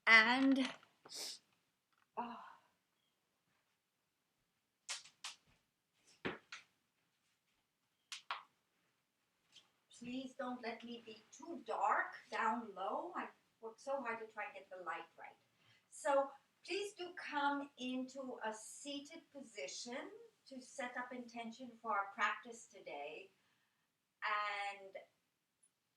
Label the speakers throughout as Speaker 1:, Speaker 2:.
Speaker 1: And oh, please don't let me be too dark down low. I worked so hard to try and get the light right. So please do come into a seated position to set up intention for our practice today. And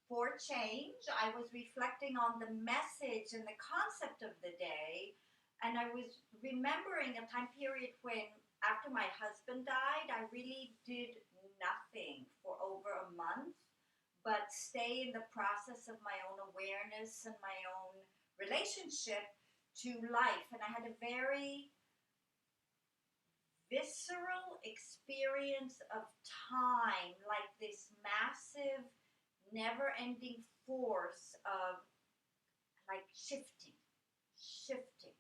Speaker 1: for change, I was reflecting on the message and the concept of the day. And I was remembering a time period when, after my husband died, I really did nothing for over a month but stay in the process of my own awareness and my own relationship to life. And I had a very visceral experience of time, like this massive, never ending force of like shifting, shifting,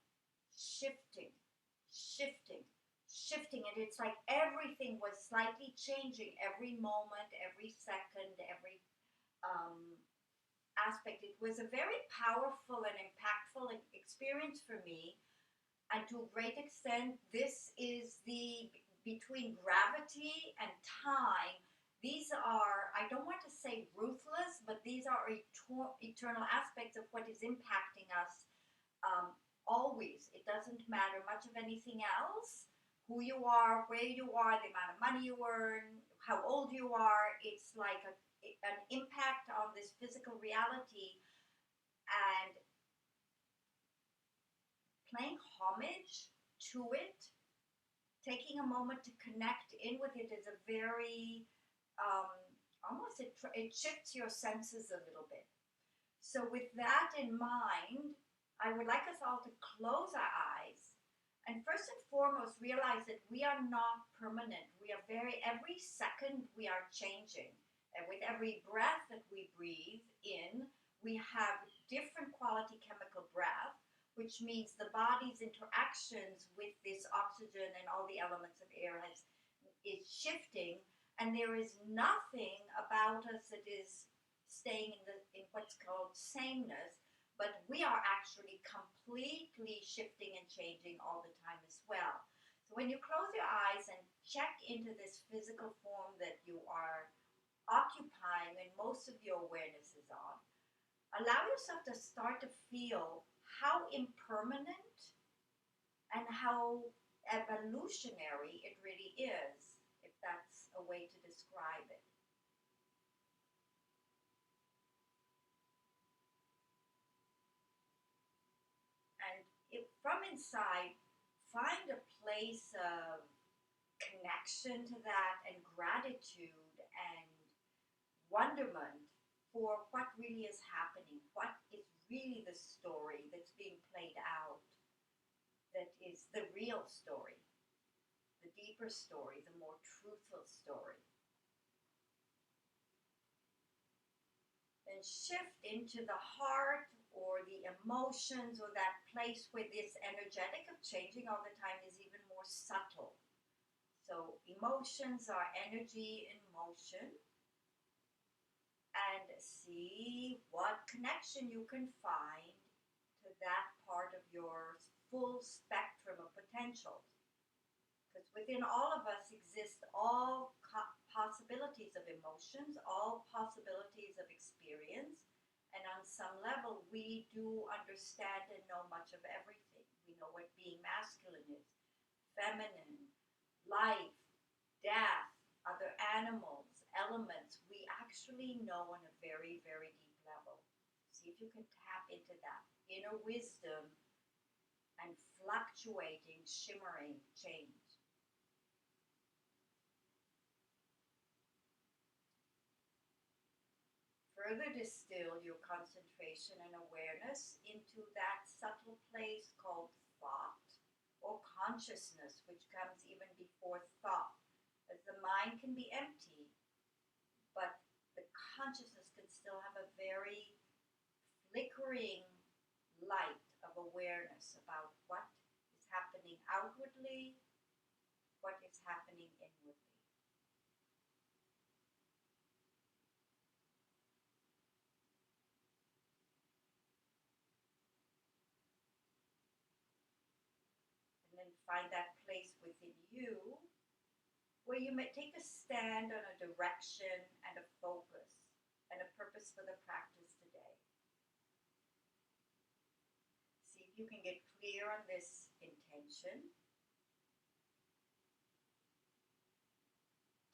Speaker 1: shifting, shifting. And it's like everything was slightly changing every moment, every second, every um, aspect. It was a very powerful and impactful experience for me. And to a great extent, this is the between gravity and time. These are, I don't want to say ruthless, but these are eternal aspects of what is impacting us um, always. It doesn't matter much of anything else. Who you are, where you are, the amount of money you earn, how old you are. It's like an impact on this physical reality. And paying homage to it, taking a moment to connect in with it is a very, um, almost it shifts your senses a little bit. So, with that in mind, I would like us all to close our eyes and first and foremost realize that we are not permanent. We are every second we are changing. And with every breath that we breathe in, we have different quality chemical breath, which means the body's interactions with this oxygen and all the elements of air is shifting, and there is nothing about us that is staying in what's called sameness, but we are actually completely shifting and changing all the time as well. So when you close your eyes and check into this physical form that you are occupying and most of your awareness is on, allow yourself to start to feel how impermanent and how evolutionary it really is, if that's a way to describe it. And from inside, find a place of connection to that and gratitude and wonderment for what really is happening, what is really the story that's being played out, that is the real story, the deeper story, the more truthful story. Then shift into the heart or the emotions or that place where this energetic of changing all the time is even more subtle. So emotions are energy in motion, and see what connection you can find to that part of your full spectrum of potentials. Because within all of us exist all possibilities of emotions, all possibilities of experience, and on some level, we do understand and know much of everything. We know what being masculine is, feminine, life, death, other animals, elements. We actually know on a very, very deep level. See if you can tap into that inner wisdom and fluctuating, shimmering change. Further distill your concentration and awareness into that subtle place called thought or consciousness, which comes even before thought. As the mind can be empty, but the consciousness can still have a very flickering light of awareness about what is happening outwardly, what is happening inwardly. find that place within you where you may take a stand on a direction and a focus and a purpose for the practice today. See if you can get clear on this intention.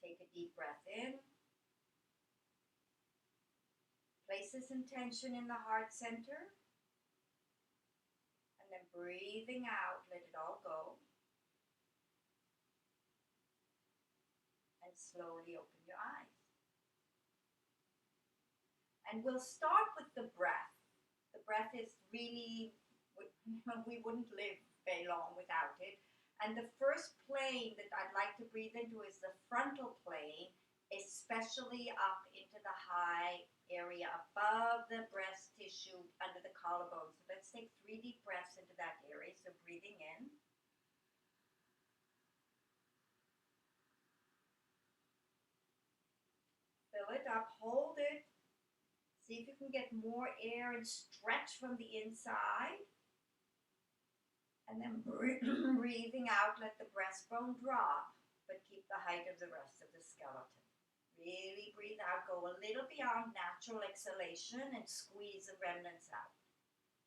Speaker 1: Take a deep breath in. Place this intention in the heart center. And then breathing out, let it all go. And slowly open your eyes. And we'll start with the breath. The breath is really, we wouldn't live very long without it. And the first plane that I'd like to breathe into is the frontal plane, especially up into the high area above the breast tissue under the collarbone. So let's take 3 deep breaths into that area. So breathing in. Fill it up, hold it. See if you can get more air and stretch from the inside. And then breathing out, let the breastbone drop, but keep the height of the rest of the skeleton. Really breathe out, go a little beyond natural exhalation and squeeze the remnants out.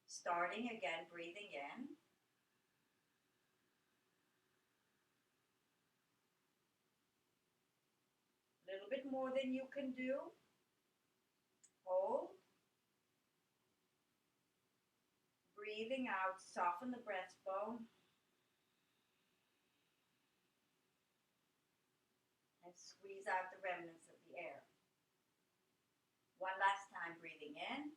Speaker 1: Starting again, breathing in. A little bit more than you can do. Hold. Breathing out, soften the breastbone. And squeeze out the remnants of the air. One last time, breathing in.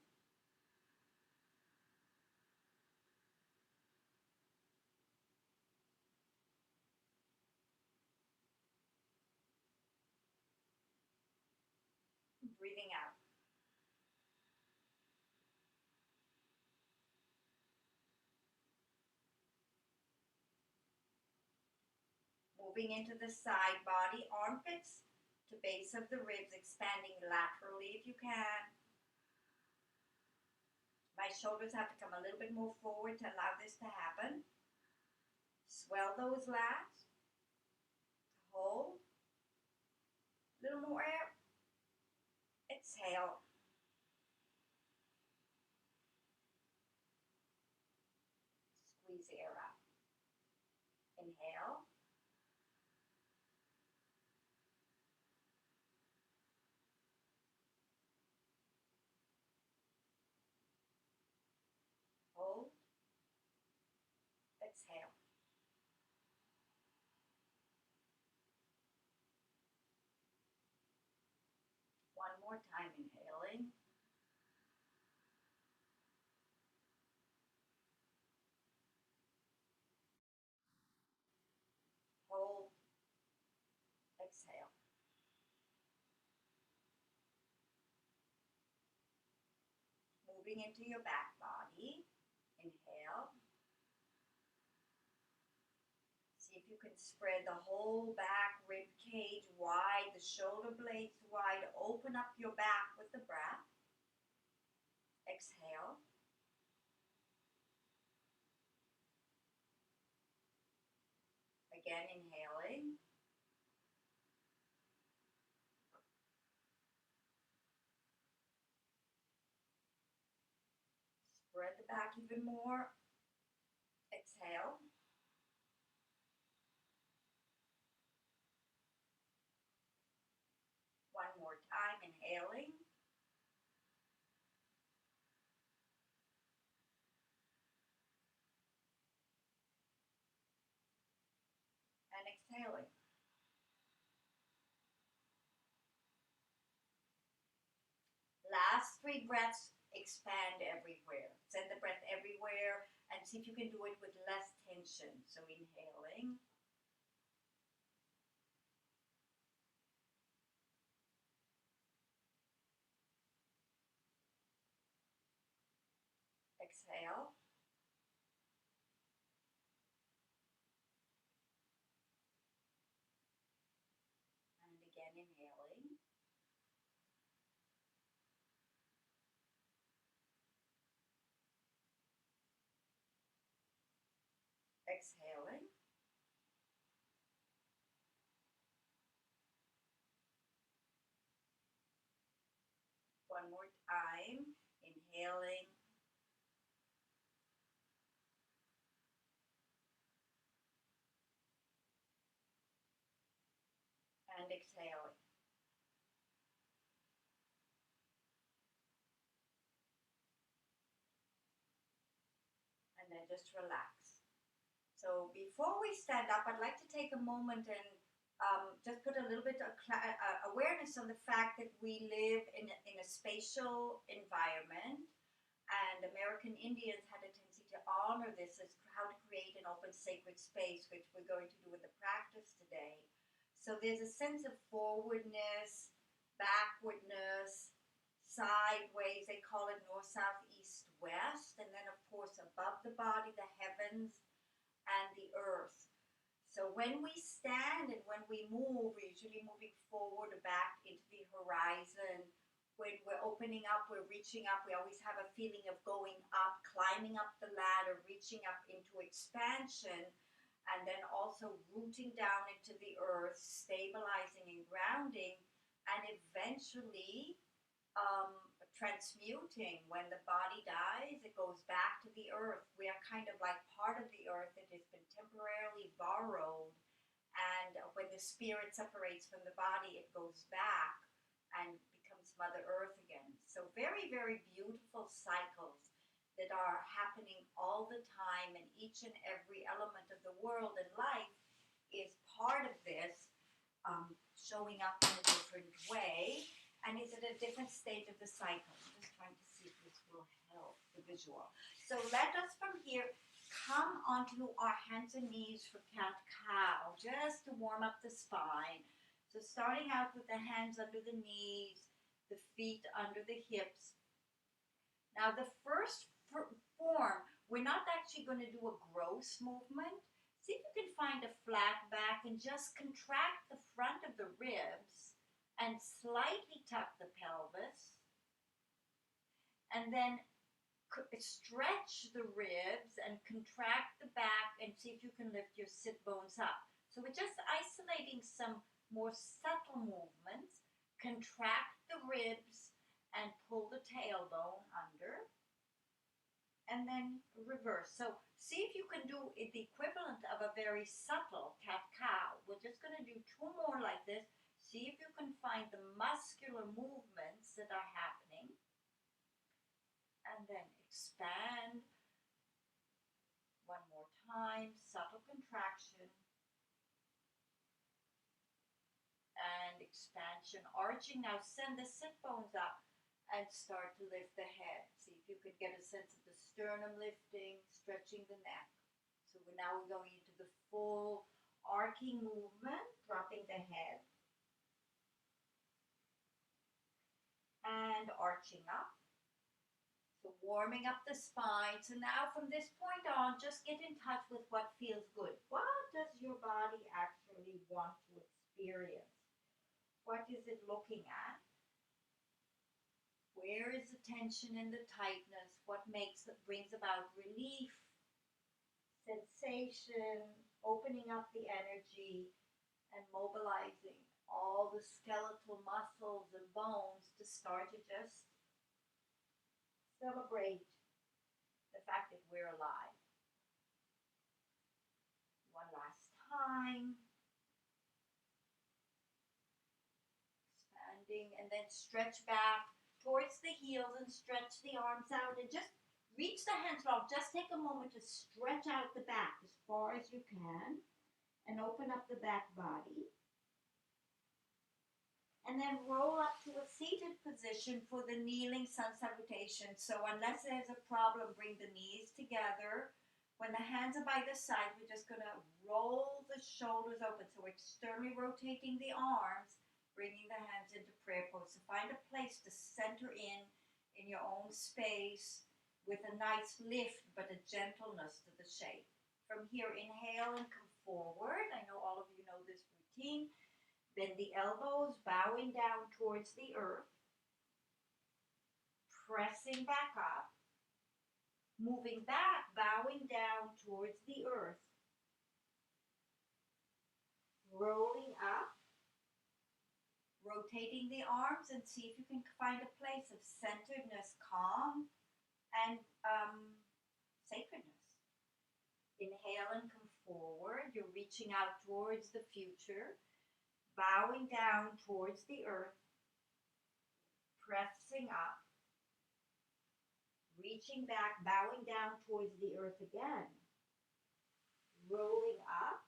Speaker 1: Breathing out. Moving into the side body, armpits to base of the ribs, expanding laterally if you can. My shoulders have to come a little bit more forward to allow this to happen. Swell those lats. Hold. A little more air. Exhale. Squeeze the air out. Inhale. Hold. Exhale. One more time, inhaling. Hold. Exhale. Moving into your back body. Inhale. See if you can spread the whole back rib cage wide, the shoulder blades wide. Open up your back with the breath. Exhale. Again, inhaling. Spread the back even more. Exhale. One more time, inhaling. And exhaling. Last 3 breaths, expand everywhere. Send the breath everywhere and see if you can do it with less tension. So inhaling. Exhale. And again, inhaling. Exhaling. inhaling and exhaling. And then just relax. So before we stand up, I'd like to take a moment and just put a little bit of awareness on the fact that we live in a spatial environment, and American Indians had a tendency to honor this as how to create an open sacred space, which we're going to do in the practice today. So there's a sense of forwardness, backwardness, sideways, they call it north, south, east, west, and then of course above the body, the heavens and the earth. So when we stand and when we move, we're usually moving forward or back into the horizon. When we're opening up, we're reaching up. We always have a feeling of going up, climbing up the ladder, reaching up into expansion, and then also rooting down into the earth, stabilizing and grounding, and eventually transmuting. When the body dies, it goes back to the earth. We are kind of like part of the earth that has been temporarily borrowed, and when the spirit separates from the body, it goes back and becomes Mother Earth again. So very, very beautiful cycles that are happening all the time, and each and every element of the world and life is part of this, showing up in a different way, and is at a different stage of the cycle. I'm just trying to see if this will help the visual. So let us from here come onto our hands and knees for cat-cow, just to warm up the spine. So starting out with the hands under the knees, the feet under the hips. Now the first form, we're not actually going to do a gross movement. See if you can find a flat back and just contract the front of the ribs and slightly tuck the pelvis. And then stretch the ribs and contract the back and see if you can lift your sit bones up. So we're just isolating some more subtle movements. Contract the ribs and pull the tailbone under. And then reverse. So see if you can do the equivalent of a very subtle cat-cow. We're just going to do two more like this. See if you can find the muscular movements that are happening. And then expand. One more time. Subtle contraction. And expansion. Arching. Now send the sit bones up and start to lift the head. See if you could get a sense of the sternum lifting, stretching the neck. So now we're going into the full arcing movement, dropping the head. And arching up. So warming up the spine. So now from this point on, just get in touch with what feels good. What does your body actually want to experience? What is it looking at? Where is the tension and the tightness? What brings about relief, sensation, opening up the energy, and mobilizing all the skeletal muscles and bones to start to just celebrate the fact that we're alive. One last time. Expanding, and then stretch back towards the heels and stretch the arms out and just reach the hands long. Just take a moment to stretch out the back as far as you can and open up the back body. And then roll up to a seated position for the kneeling sun salutation. So unless there's a problem, bring the knees together. When the hands are by the side, we're just going to roll the shoulders open. So externally rotating the arms, bringing the hands into prayer pose. So find a place to center in your own space with a nice lift, but a gentleness to the shape. From here, inhale and come forward. I know all of you know this routine. Bend the elbows, bowing down towards the earth. Pressing back up. Moving back, bowing down towards the earth. Rolling up. Rotating the arms and see if you can find a place of centeredness, calm, and sacredness. Inhale and come forward. You're reaching out towards the future, bowing down towards the earth, pressing up, reaching back, bowing down towards the earth again, rolling up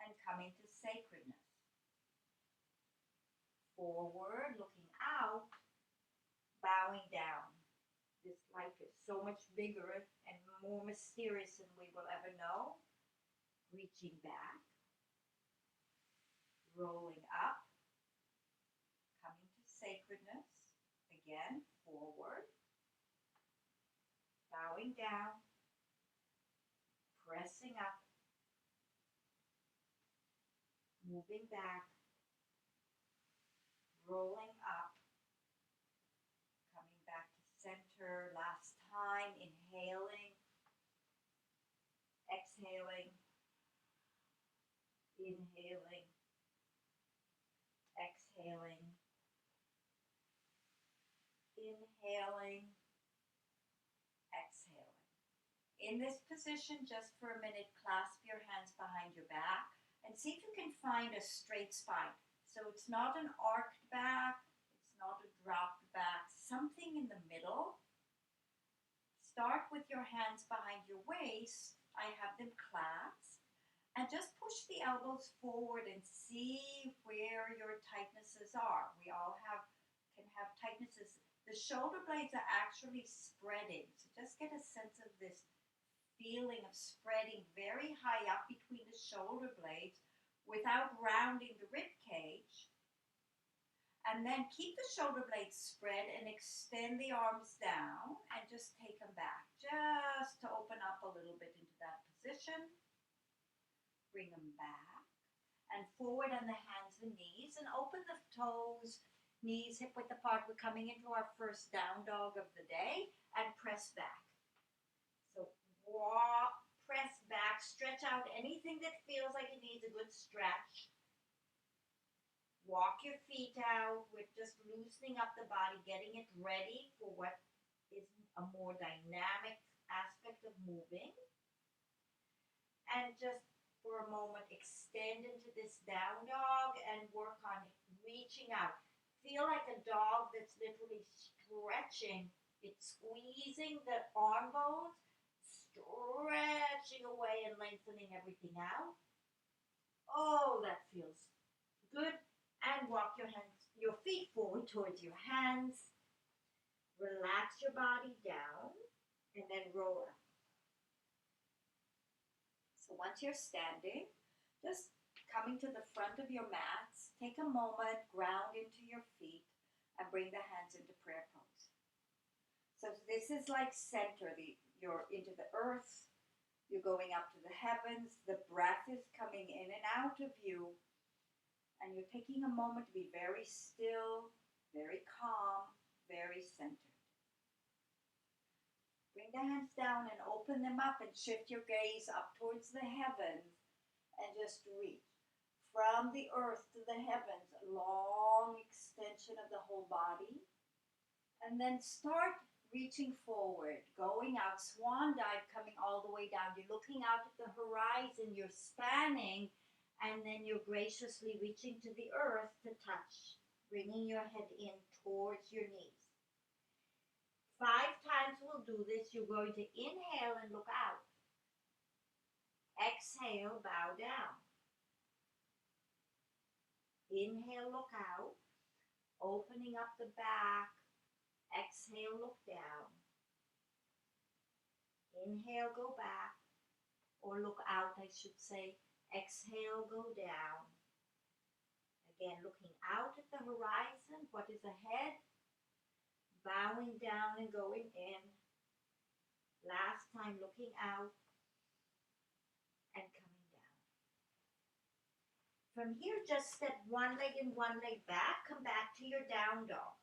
Speaker 1: and coming to sacredness. Forward, looking out, bowing down. This life is so much bigger and more mysterious than we will ever know. Reaching back, rolling up, coming to sacredness. Again, forward, bowing down, pressing up, moving back, rolling up, coming back to center. Last time, inhaling, exhaling, inhaling, exhaling, inhaling, exhaling. In this position, just for a minute, clasp your hands behind your back and see if you can find a straight spine. So it's not an arched back, it's not a dropped back, something in the middle. Start with your hands behind your waist. I have them clasped. And just push the elbows forward and see where your tightnesses are. We all can have tightnesses. The shoulder blades are actually spreading. So just get a sense of this feeling of spreading very high up between the shoulder blades without rounding the rib cage. And then keep the shoulder blades spread and extend the arms down and just take them back. Just to open up a little bit into that position. Bring them back and forward on the hands and knees and open the toes, knees hip width apart. We're coming into our first down dog of the day and press back. So walk, press back, stretch out anything that feels like it needs a good stretch. Walk your feet out with just loosening up the body, getting it ready for what is a more dynamic aspect of moving. And just for a moment, extend into this down dog and work on reaching out. Feel like a dog that's literally stretching. It's squeezing the arm bones, stretching away and lengthening everything out. Oh, that feels good. And walk your feet forward towards your hands. Relax your body down and then roll up. So once you're standing, just coming to the front of your mats, take a moment, ground into your feet, and bring the hands into prayer pose. So this is like center. You're into the earth, you're going up to the heavens, the breath is coming in and out of you, and you're taking a moment to be very still, very calm, very centered. Bring the hands down and open them up and shift your gaze up towards the heavens and just reach. From the earth to the heavens, a long extension of the whole body. And then start reaching forward, going out, swan dive, coming all the way down. You're looking out at the horizon, you're spanning, and then you're graciously reaching to the earth to touch, bringing your head in towards your knees. 5 times we'll do this. You're going to inhale and look out. Exhale, bow down. Inhale, look out, opening up the back. Exhale, look down. Inhale, go back, or look out, I should say. Exhale, go down. Again, looking out at the horizon, what is ahead? Bowing down and going in. Last time, looking out and coming down. From here, just step one leg in, one leg back. Come back to your down dog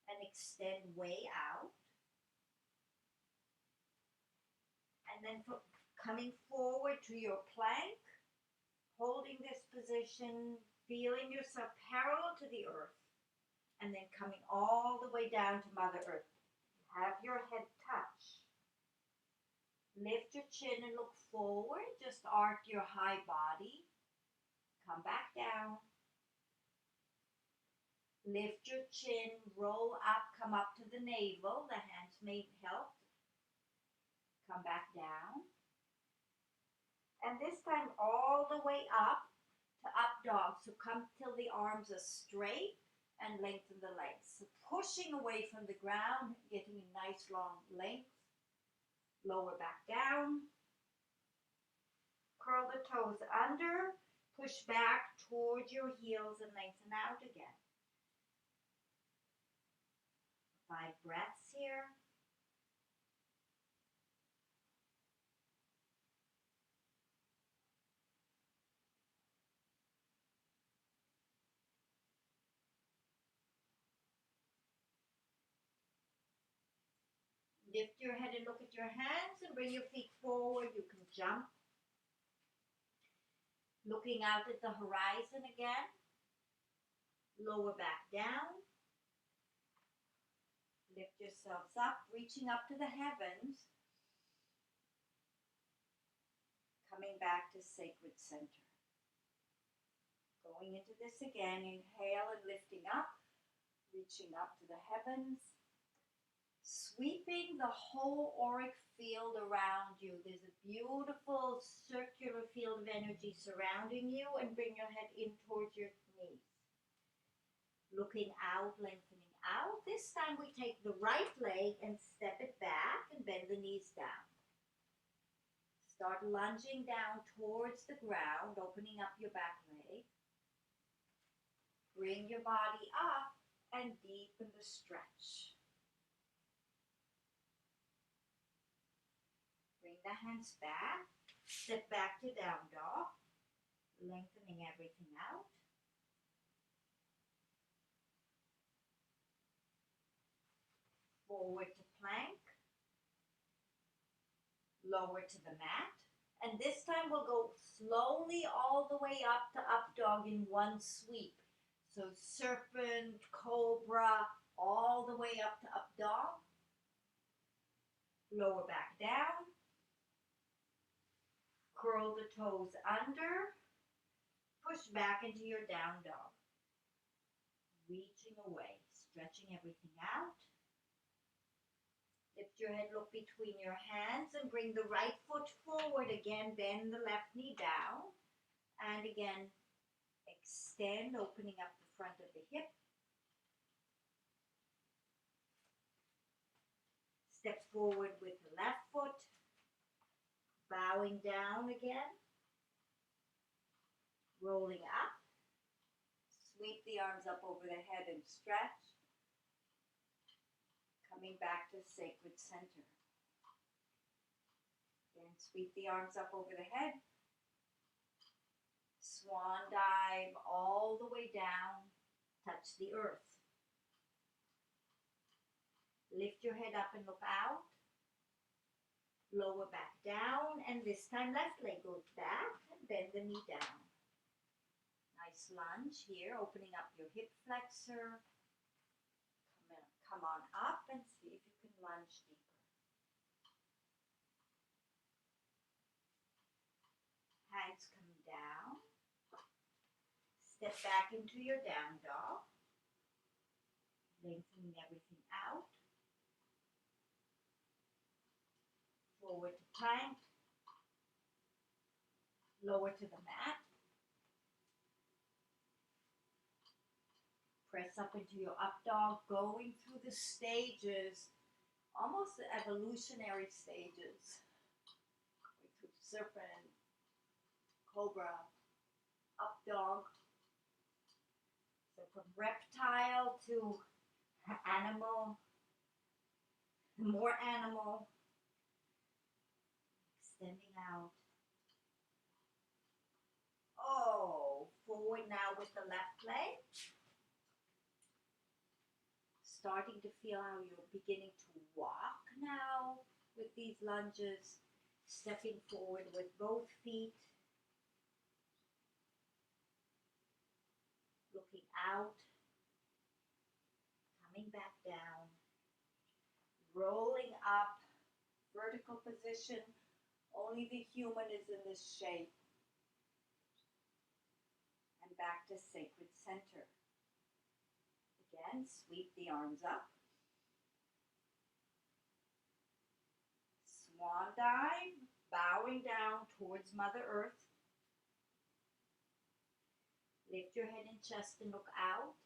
Speaker 1: and extend way out. And then coming forward to your plank, holding this position, feeling yourself parallel to the earth, and then coming all the way down to Mother Earth. Have your head touch. Lift your chin and look forward. Just arc your high body. Come back down. Lift your chin, roll up, come up to the navel. The hands may help. Come back down. And this time all the way up to up dog. So come till the arms are straight and lengthen the legs. So pushing away from the ground, getting a nice long length. Lower back down. Curl the toes under. Push back towards your heels and lengthen out again. 5 breaths here. Lift your head and look at your hands and bring your feet forward. You can jump. Looking out at the horizon again. Lower back down. Lift yourselves up, reaching up to the heavens. Coming back to sacred center. Going into this again, inhale and lifting up, reaching up to the heavens. Sweeping the whole auric field around you. There's a beautiful circular field of energy surrounding you, and bring your head in towards your knees. Looking out, lengthening out. This time we take the right leg and step it back and bend the knees down. Start lunging down towards the ground, opening up your back leg. Bring your body up and deepen the stretch. Bring the hands back. Step back to down dog. Lengthening everything out. Forward to plank. Lower to the mat. And this time we'll go slowly all the way up to up dog in one sweep. So serpent, cobra, all the way up to up dog. Lower back down. Curl the toes under. Push back into your down dog. Reaching away, stretching everything out. Lift your head, look between your hands and bring the right foot forward again. Bend the left knee down. And again, extend, opening up the front of the hip. Step forward with the left foot. Bowing down again. Rolling up. Sweep the arms up over the head and stretch. Coming back to sacred center. Then sweep the arms up over the head. Swan dive all the way down. Touch the earth. Lift your head up and look out. Lower back down, and this time left leg goes back and bend the knee down. Nice lunge here, opening up your hip flexor. Come on up and see if you can lunge deeper. Hands come down. Step back into your down dog. Lengthening everything out. Forward to plank. Lower to the mat. Press up into your up dog, going through the stages, almost the evolutionary stages. Going through serpent, cobra, up dog. So from reptile to animal, more animal. Extending out. Oh, forward now with the left leg. Starting to feel how you're beginning to walk now with these lunges. Stepping forward with both feet. Looking out. Coming back down. rolling up, vertical position. Only the human is in this shape. And back to sacred center. Again, sweep the arms up. Swan dive, bowing down towards Mother Earth. Lift your head and chest and look out.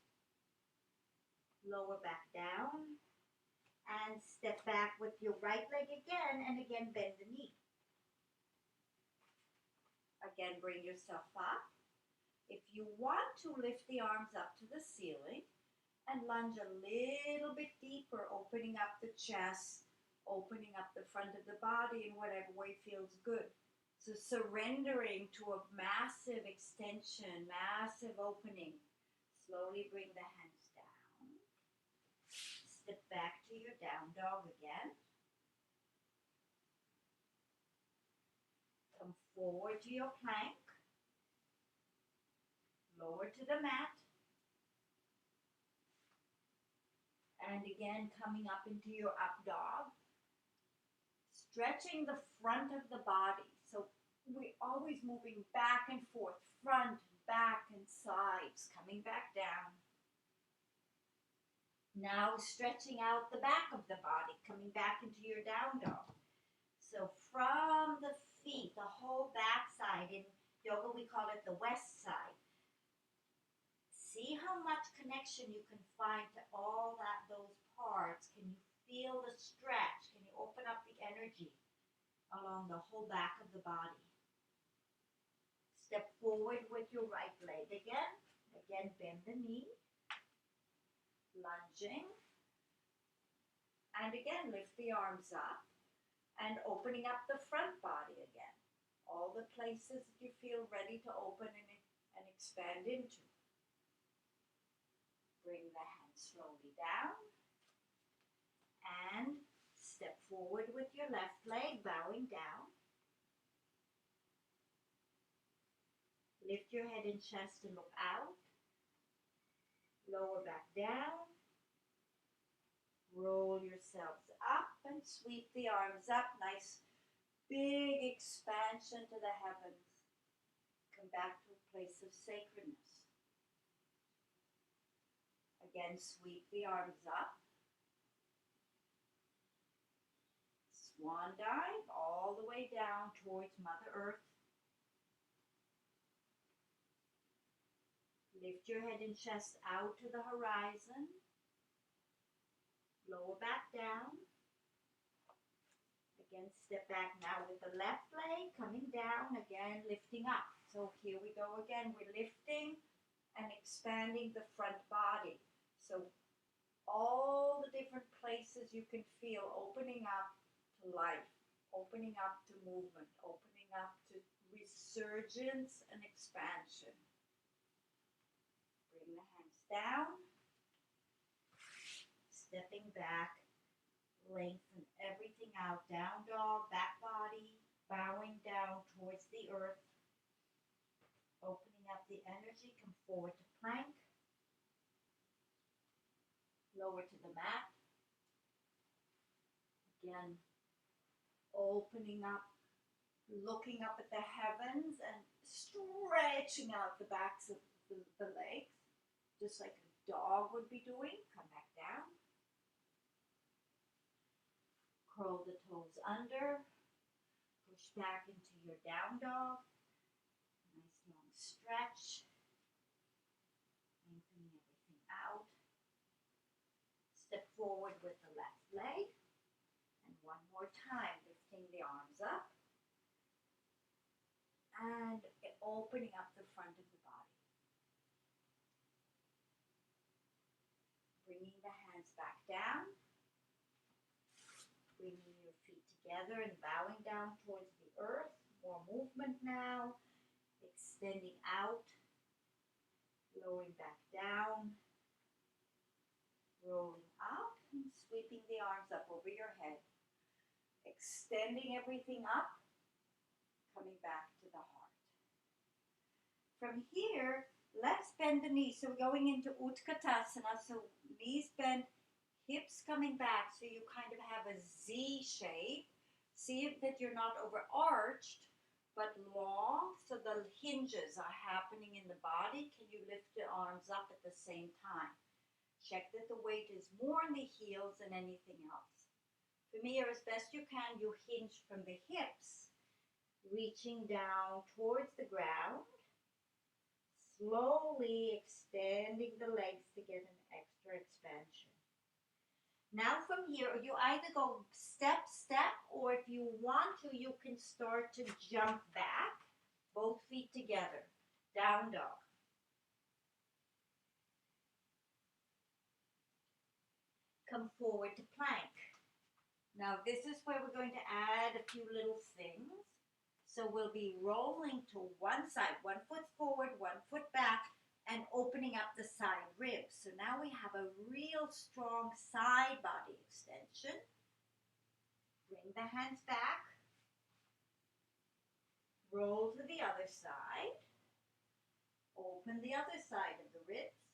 Speaker 1: Lower back down. And step back with your right leg again, and again bend the knee. Again, bring yourself up. If you want to, lift the arms up to the ceiling and lunge a little bit deeper, opening up the chest, opening up the front of the body in whatever way feels good. So surrendering to a massive extension, massive opening. Slowly bring the hands down. Step back to your down dog again. Come forward to your plank. Lower to the mat. And again, coming up into your up dog. Stretching the front of the body. So we're always moving back and forth, front, back, and sides. Coming back down. Now stretching out the back of the body, coming back into your down dog. So from the feet, the whole back side, in yoga we call it the west side. See how much connection you can find to all those parts. Can you feel the stretch? Can you open up the energy along the whole back of the body? Step forward with your right leg again. Again, bend the knee. Lunging. And again, lift the arms up. And opening up the front body again. All the places that you feel ready to open and expand into. Bring the hands slowly down. And step forward with your left leg, bowing down. Lift your head and chest and look out. Lower back down. Roll yourselves up and sweep the arms up. Nice big expansion to the heavens. Come back to a place of sacredness. Again, sweep the arms up. Swan dive all the way down towards Mother Earth. Lift your head and chest out to the horizon. Lower back down. Again, step back now with the left leg coming down. Again, lifting up. So here we go again. We're lifting and expanding the front body. So all the different places you can feel opening up to life, opening up to movement, opening up to resurgence and expansion. Bring the hands down. Stepping back, lengthen everything out. Down dog, back body, bowing down towards the earth. Opening up the energy, come forward to plank. Lower to the mat. Again, opening up, looking up at the heavens and stretching out the backs of the legs, just like a dog would be doing. Come back down. Curl the toes under. Push back into your down dog. Nice long stretch. Lengthening everything out. Step forward with the left leg. And one more time, lifting the arms up. And opening up the front of the body. Bringing the hands back down. Bringing your feet together and bowing down towards the earth. More movement now. Extending out. Lowering back down. Rolling up and sweeping the arms up over your head. Extending everything up. Coming back to the heart. From here, let's bend the knees. So we're going into Utkatasana. So knees bent, Hips coming back so you kind of have a Z shape. See that you're not overarched, but long, so the hinges are happening in the body. Can you lift the arms up at the same time? Check that the weight is more on the heels than anything else. From here, as best you can, you hinge from the hips, reaching down towards the ground, slowly extending the legs to get an extra expansion. Now from here, you either go step, step, or if you want to, you can start to jump back, both feet together, down dog. Come forward to plank. Now this is where we're going to add a few little things. So we'll be rolling to one side, 1 foot forward, 1 foot back, and opening up the side ribs. So now we have a real strong side body extension. Bring the hands back. Roll to the other side. Open the other side of the ribs.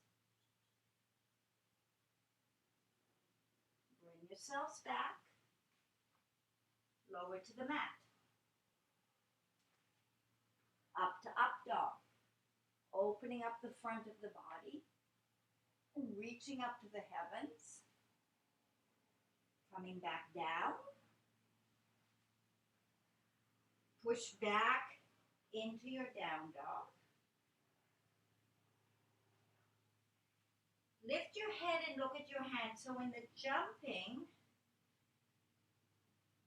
Speaker 1: Bring yourselves back. Lower to the mat. Up to up dog. Opening up the front of the body. And reaching up to the heavens. Coming back down. Push back into your down dog. Lift your head and look at your hands. So in the jumping,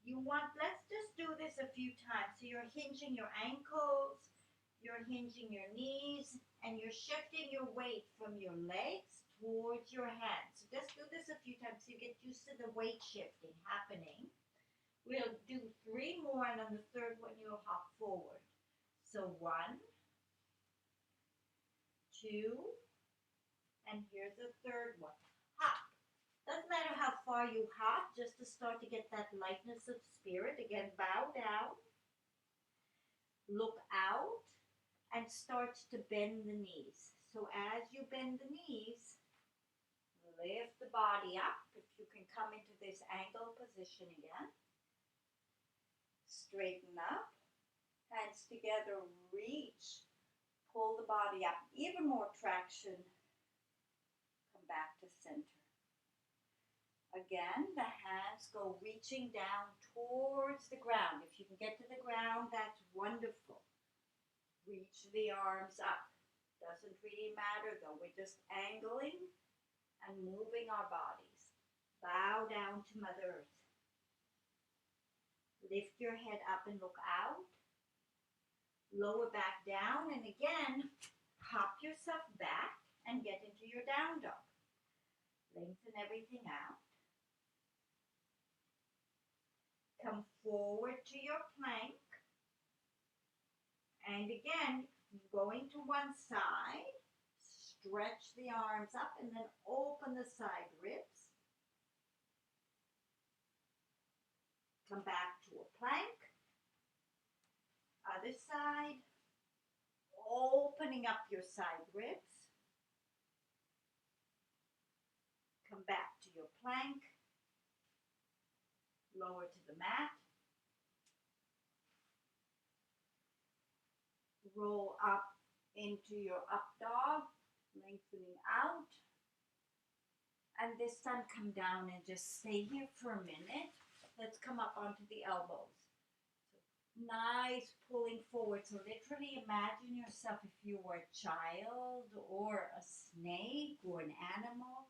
Speaker 1: let's just do this a few times. So you're hinging your ankles, you're hinging your knees, and you're shifting your weight from your legs towards your hands. So just do this a few times so you get used to the weight shifting happening. We'll do 3 more, and on the third one, you'll hop forward. So 1, 2, and here's the third one. Hop. Doesn't matter how far you hop, just to start to get that lightness of spirit. Again, bow down, look out, and start to bend the knees. So as you bend the knees, lift the body up. If you can come into this angle position again. Straighten up, hands together, reach, pull the body up, even more traction, come back to center. Again, the hands go reaching down towards the ground. If you can get to the ground, that's wonderful. Reach the arms up. Doesn't really matter though, we're just angling and moving our bodies. Bow down to Mother Earth. Lift your head up and look out. Lower back down, and again, hop yourself back and get into your down dog. Lengthen everything out. Come forward to your plank. And again, going to one side, stretch the arms up and then open the side ribs. Come back to a plank. Other side. Opening up your side ribs. Come back to your plank. Lower to the mat. Roll up into your up dog, lengthening out. And this time come down and just stay here for a minute. Let's come up onto the elbows. So nice pulling forward. So literally imagine yourself if you were a child or a snake or an animal.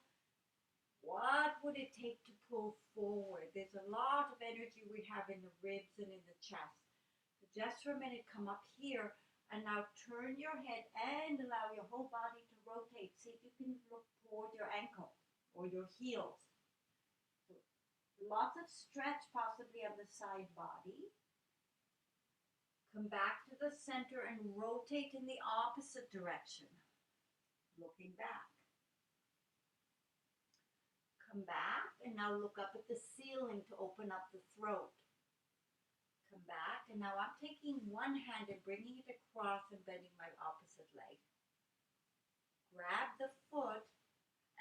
Speaker 1: What would it take to pull forward? There's a lot of energy we have in the ribs and in the chest. So just for a minute, come up here and now turn your head and allow your whole body to rotate. See if you can look toward your ankle or your heels. So lots of stretch possibly on the side body. Come back to the center and rotate in the opposite direction. Looking back. Come back and now look up at the ceiling to open up the throat. Come back and now I'm taking one hand and bringing it across and bending my opposite leg. Grab the foot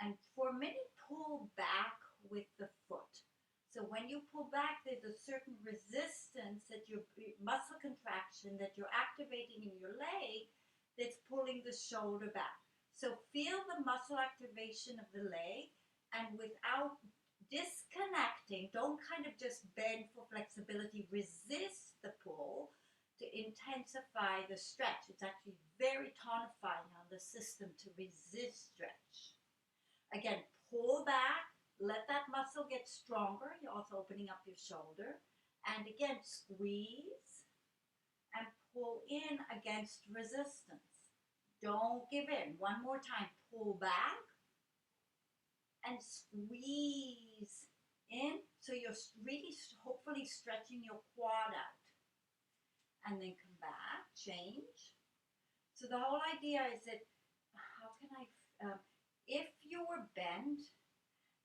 Speaker 1: and for a minute pull back with the foot. So when you pull back, there's a certain resistance that your muscle contraction that you're activating in your leg that's pulling the shoulder back. So feel the muscle activation of the leg, and without disconnecting, don't kind of just bend for flexibility, resist the pull to intensify the stretch. It's actually very tonifying on the system to resist stretch. Again, pull back, let that muscle get stronger. You're also opening up your shoulder. And again, squeeze and pull in against resistance. Don't give in. One more time, pull back and squeeze in. So you're really hopefully stretching your quad out. And then come back, change. So the whole idea is that, how can I, if you were bent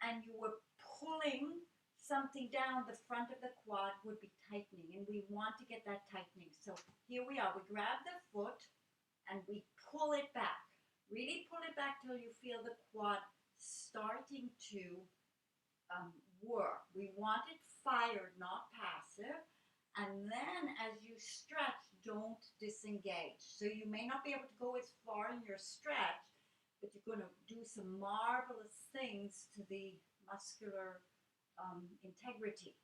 Speaker 1: and you were pulling something down, the front of the quad would be tightening, and we want to get that tightening. So here we are, we grab the foot and we pull it back. Really pull it back till you feel the quad starting to work. We want it fired, not passive. And then as you stretch, don't disengage. So you may not be able to go as far in your stretch, but you're going to do some marvelous things to the muscular integrity.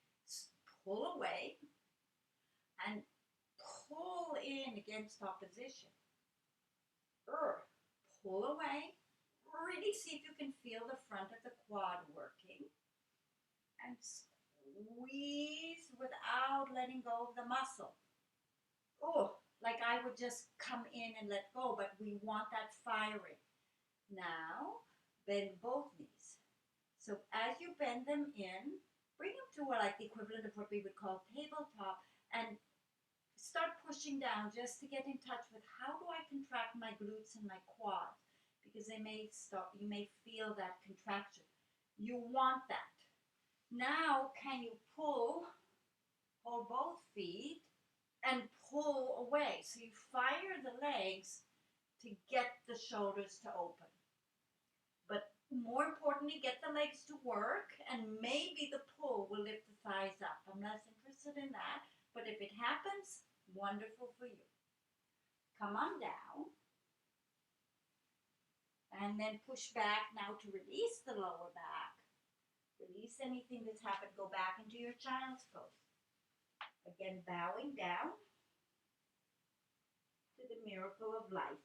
Speaker 1: Pull away and pull in against opposition. Pull away. Really see if you can feel the front of the quad working. And squeeze without letting go of the muscle. Oh, like I would just come in and let go, but we want that firing. Now, bend both knees. So as you bend them in, bring them to like the equivalent of what we would call tabletop, and start pushing down just to get in touch with how do I contract my glutes and my quads, because they may stop, you may feel that contraction. You want that. Now, can you hold both feet and pull away? So you fire the legs to get the shoulders to open. But more importantly, get the legs to work, and maybe the pull will lift the thighs up. I'm less interested in that, but if it happens, wonderful for you. Come on down. And then push back now to release the lower back. Release anything that's happened. Go back into your child's pose. Again, bowing down to the miracle of life.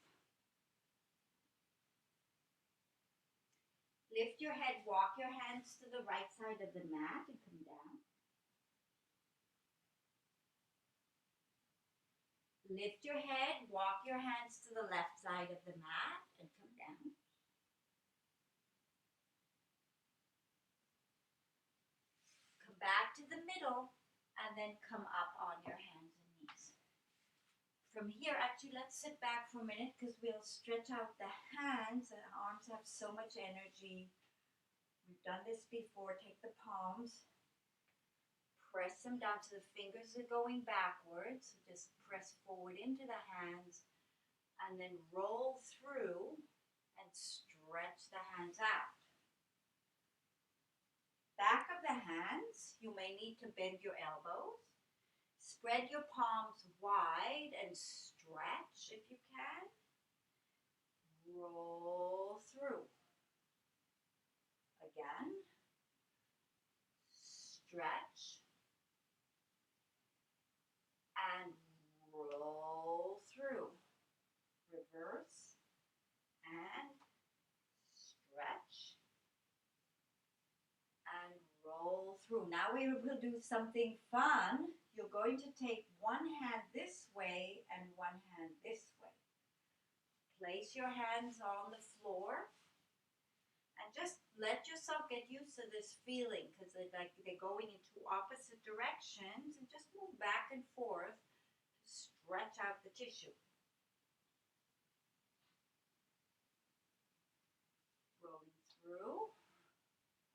Speaker 1: Lift your head, walk your hands to the right side of the mat and come down. Lift your head, walk your hands to the left side of the mat and come down. Come back to the middle and then come up on your hands and knees. From here, actually, let's sit back for a minute because we'll stretch out the hands. The arms have so much energy. We've done this before. Take the palms, press them down so the fingers are going backwards. So just press forward into the hands and then roll through and stretch the hands out. Back of the hands, you may need to bend your elbows. Spread your palms wide and stretch if you can. Roll through. Again. Stretch. And roll through. Reverse. And stretch. And roll through. Now we will do something fun. You're going to take one hand this way and one hand this way. Place your hands on the floor and just let yourself get used to this feeling, because they're going in two opposite directions, and just move back and forth to stretch out the tissue. Rolling through.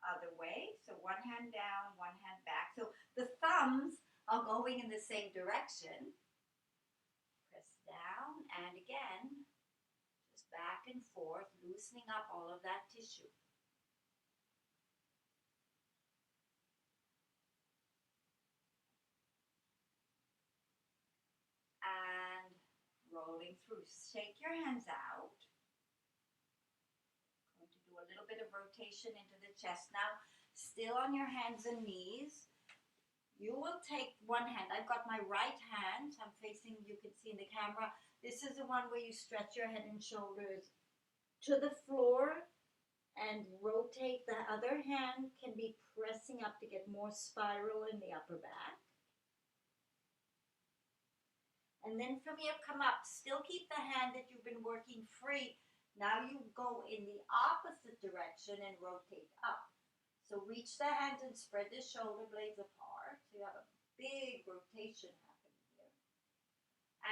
Speaker 1: Other way. So one hand down, one hand back. So the thumbs are going in the same direction. Press down and again, just back and forth, loosening up all of that tissue. rolling through. Shake your hands out. Going to do a little bit of rotation into the chest. Now, still on your hands and knees, you will take one hand. I've got my right hand. I'm facing, you can see in the camera. This is the one where you stretch your head and shoulders to the floor and rotate. The other hand can be pressing up to get more spiral in the upper back. And then from here, come up. Still keep the hand that you've been working free. Now you go in the opposite direction and rotate up. So reach the hands and spread the shoulder blades apart. So you have a big rotation happening here.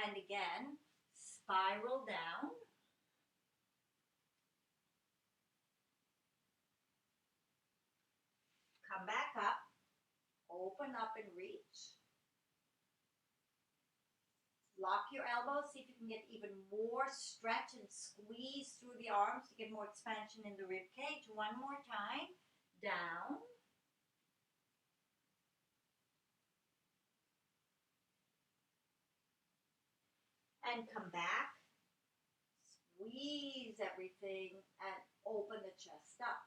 Speaker 1: And again, spiral down. Come back up. Open up and reach. Lock your elbows. See if you can get even more stretch and squeeze through the arms to get more expansion in the rib cage. One more time. Down. And come back. Squeeze everything and open the chest up.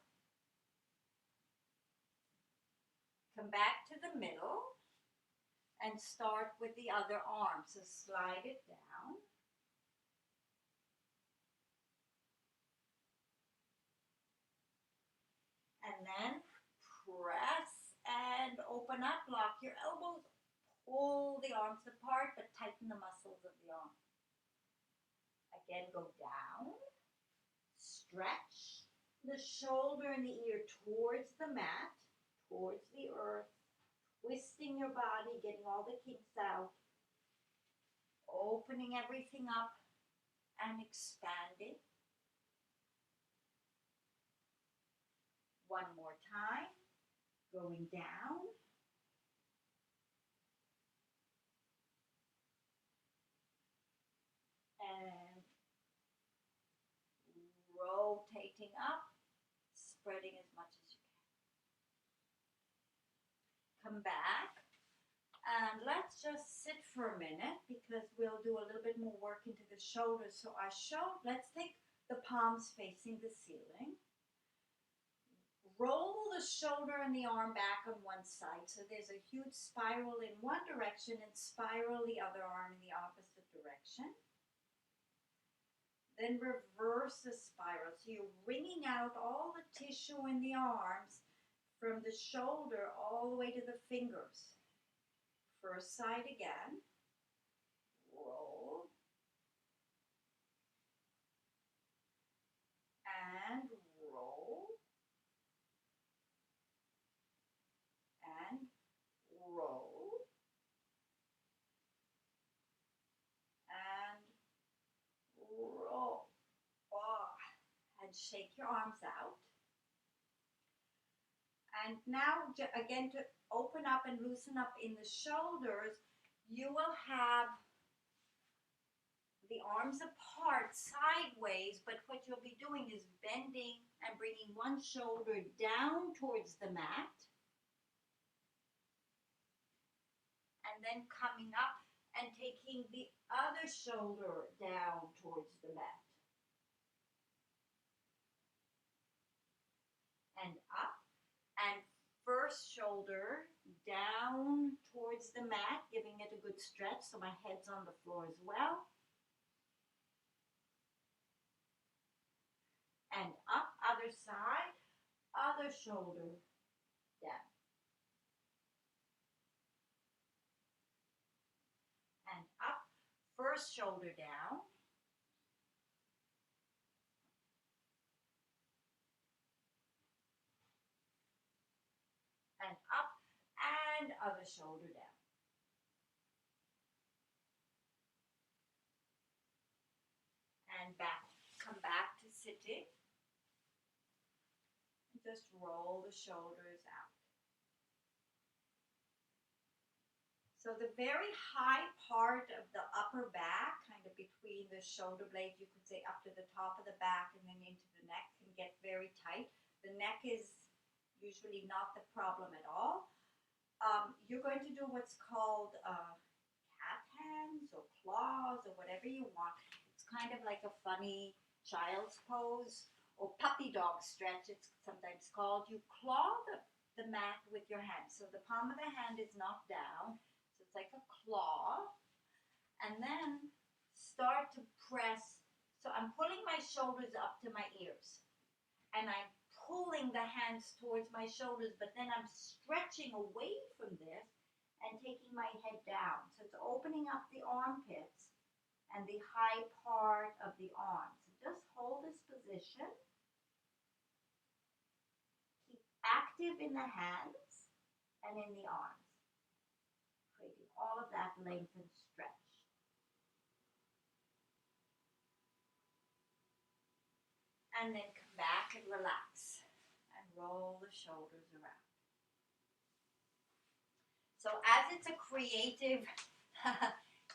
Speaker 1: Come back to the middle and start with the other arm. So slide it down. And then press and open up. Lock your elbows. Pull the arms apart, but tighten the muscles of the arm. Again, go down. Stretch the shoulder and the ear towards the mat, towards the earth. Twisting your body, getting all the kinks out. Opening everything up and expanding. One more time. Going down. And rotating up, spreading as much as you can. Come back. And let's just sit for a minute because we'll do a little bit more work into the shoulders. So I showed, let's take the palms facing the ceiling. Roll the shoulder and the arm back on one side. So there's a huge spiral in one direction and spiral the other arm in the opposite direction. Then reverse the spiral. So you're wringing out all the tissue in the arms from the shoulder all the way to the fingers. First side again. Roll. And roll. And roll. And roll. Oh. And shake your arms out. And now, again, to open up and loosen up in the shoulders, you will have the arms apart sideways, but what you'll be doing is bending and bringing one shoulder down towards the mat, and then coming up and taking the other shoulder down towards the mat. And up. And first shoulder down towards the mat, giving it a good stretch so my head's on the floor as well. And up, other side, other shoulder down. And up, first shoulder down. And up, and other shoulder down. And back, come back to sitting. And just roll the shoulders out. So the very high part of the upper back, kind of between the shoulder blades, you could say up to the top of the back and then into the neck, can get very tight. The neck is usually not the problem at all. You're going to do what's called cat hands arms or claws or whatever you want. It's kind of like a funny child's pose or puppy dog stretch, it's sometimes called. You claw the mat with your hand. So the palm of the hand is not down. So it's like a claw. And then start to press. So I'm pulling my shoulders up to my ears. And I'm pulling the hands towards my shoulders, but then I'm stretching away from this and taking my head down. So it's opening up the armpits and the high part of the arms. So just hold this position. Keep active in the hands and in the arms, creating all of that length and stretch. And then come back and relax and roll the shoulders around. So as it's a creative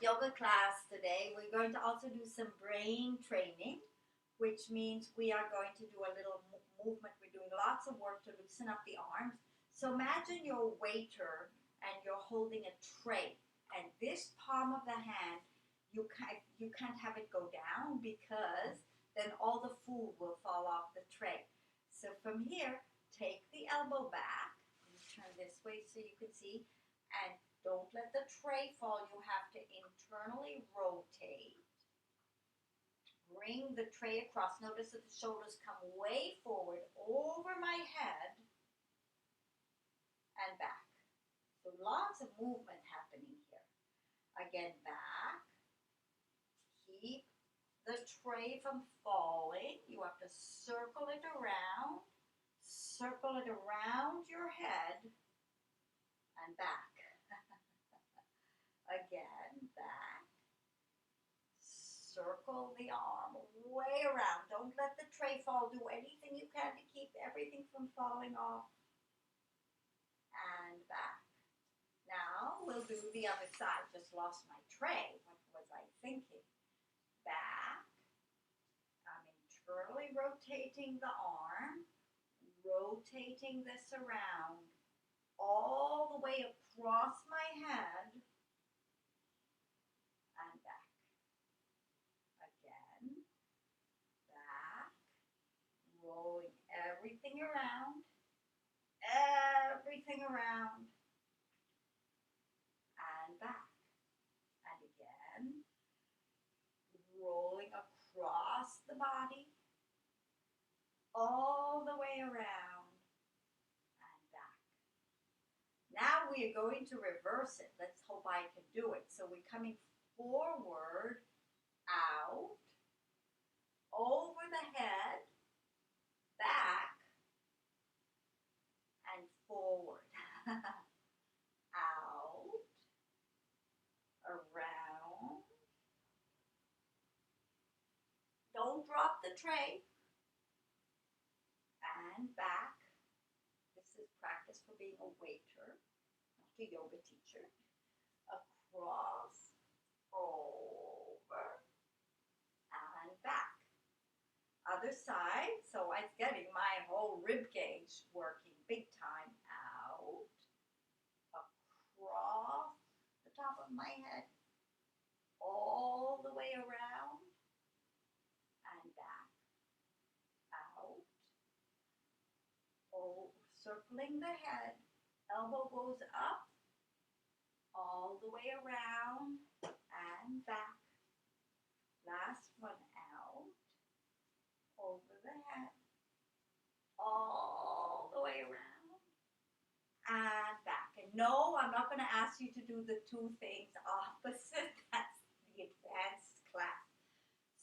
Speaker 1: yoga class today, we're going to also do some brain training, which means we are going to do a little movement. We're doing lots of work to loosen up the arms. So imagine you're a waiter and you're holding a tray, and this palm of the hand, you can't have it go down because then all the food will fall off the tray. So from here, take the elbow back, and turn this way so you can see, and don't let the tray fall. You have to internally rotate. Bring the tray across. Notice that the shoulders come way forward over my head and back. So lots of movement happening here. Again, back. Keep the tray from falling. You have to circle it around your head and back. Again, back. Circle the arm way around. Don't let the tray fall. Do anything you can to keep everything from falling off. And back. Now we'll do the other side. Just lost my tray. What was I thinking? Back. I'm internally rotating the arm, rotating this around all the way across my head and back. Again, back, rolling everything around, and back. And again, rolling across the body, all the way around and back. Now we are going to reverse it. Let's hope I can do it. So we're coming forward, out, over the head, back, and forward. Out, around. Don't drop the tray. And back. This is practice for being a waiter, not a yoga teacher. Across, over, and back. Other side, so I'm getting my whole rib cage working big time. Out, across the top of my head, all the way around, and back. Out. Oh, circling the head, elbow goes up, all the way around and back. Last one, out, over the head, all the way around and back. And no, I'm not going to ask you to do the two things opposite. That's the advanced class.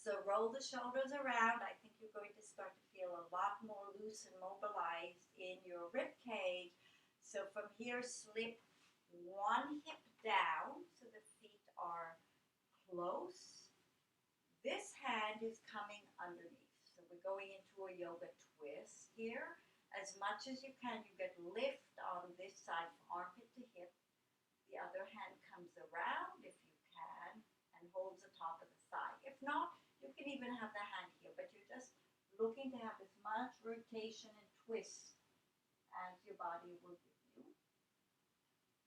Speaker 1: So roll the shoulders around. I think you're going to start to feel a lot more loose and mobilized in your rib cage. So from here, slip one hip down so the feet are close. This hand is coming underneath. So we're going into a yoga twist here. As much as you can, you get lift on this side from armpit to hip. The other hand comes around if you can and holds the top of the thigh. If not, you can even have the hand here, but you're just looking to have as much rotation and twist as your body will give you.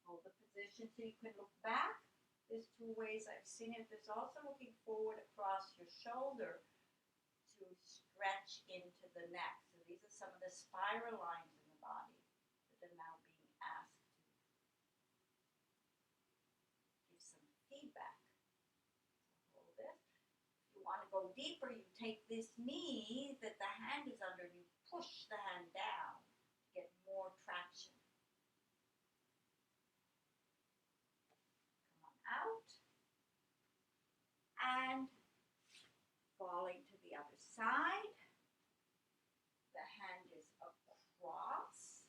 Speaker 1: Hold the position so you can look back There's two ways I've seen it. There's also looking forward across your shoulder to stretch into the neck. So these are some of the spiral lines in the body that are now being asked to give some feedback. So hold it. If you want to go deeper, you take this knee that the hand is under and you push the hand down to get more traction. Come on out. And falling to the other side. The hand is across.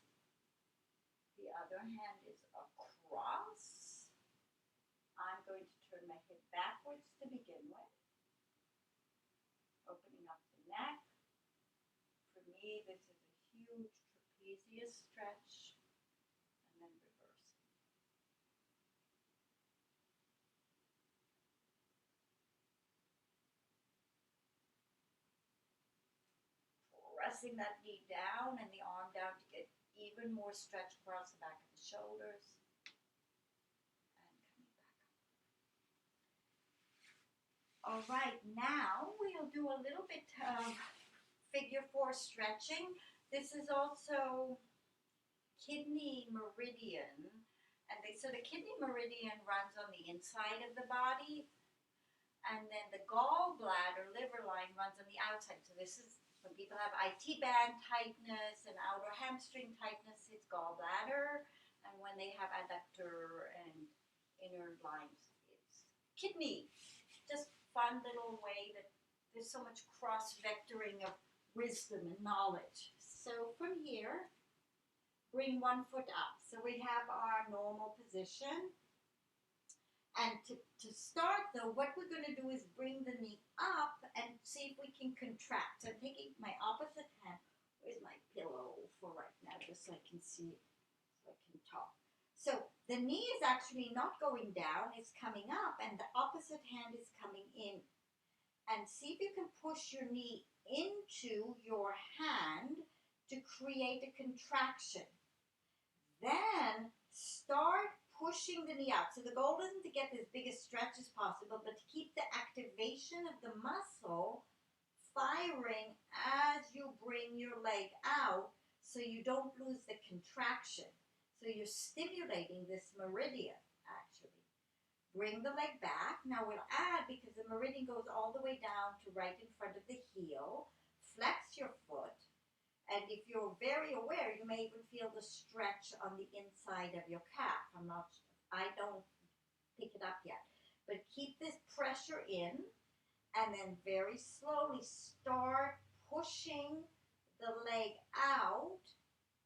Speaker 1: The other hand is across. I'm going to turn my head backwards to begin with. Opening up the neck. For me, this is a huge trapezius stretch. And then reversing. Pressing that knee down and the arm down to get even more stretch across the back of the shoulders. And coming back up. All right, now we'll do a little bit of figure 4 stretching. This is also kidney meridian. So the kidney meridian runs on the inside of the body. And then the gallbladder, liver line runs on the outside. So this is when people have IT band tightness and outer hamstring tightness, it's gallbladder. And when they have adductor and inner lines, it's kidney. Just fun little way that there's so much cross-vectoring of wisdom and knowledge. So from here, bring one foot up. So we have our normal position. And to start though, what we're going to do is bring the knee up and see if we can contract. So I'm taking my opposite hand. Where's my pillow for right now, just so I can see, so I can talk. So the knee is actually not going down, it's coming up, and the opposite hand is coming in. And see if you can push your knee into your hand to create a contraction. Then start pushing the knee out. So the goal isn't to get as big a stretch as possible, but to keep the activation of the muscle firing as you bring your leg out so you don't lose the contraction. So you're stimulating this meridian, actually. Bring the leg back. Now we'll add, because the meridian goes all the way down to right in front of the heel. Flex your foot. And if you're very aware, you may even feel the stretch on the inside of your calf. I don't pick it up yet. But keep this pressure in, and then very slowly start pushing the leg out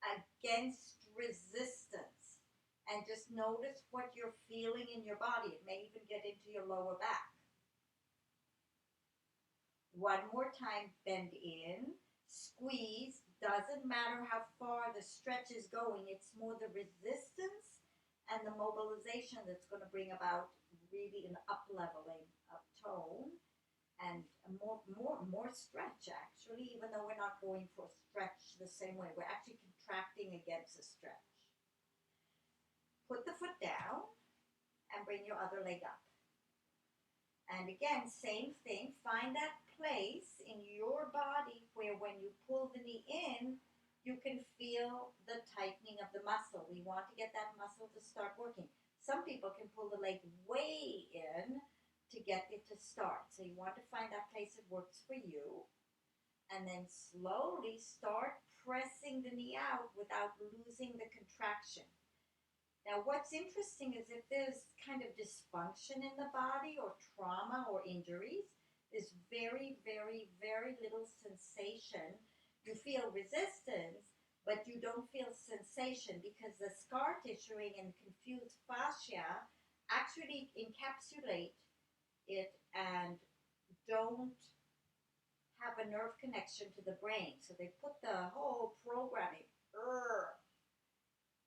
Speaker 1: against resistance. And just notice what you're feeling in your body. It may even get into your lower back. One more time, bend in, squeeze. Doesn't matter how far the stretch is going, it's more the resistance and the mobilization that's going to bring about really an up-leveling of tone and a more stretch, actually, even though we're not going for stretch the same way. We're actually contracting against the stretch. Put the foot down and bring your other leg up. And again, same thing, find that place in your body where when you pull the knee in, you can feel the tightening of the muscle. We want to get that muscle to start working. Some people can pull the leg way in to get it to start. So you want to find that place that works for you. And then slowly start pressing the knee out without losing the contraction. Now, what's interesting is if there's kind of dysfunction in the body or trauma or injuries, there's very, very, very little sensation. You feel resistance, but you don't feel sensation because the scar tissuing and confused fascia actually encapsulate it and don't have a nerve connection to the brain. So they put the whole programming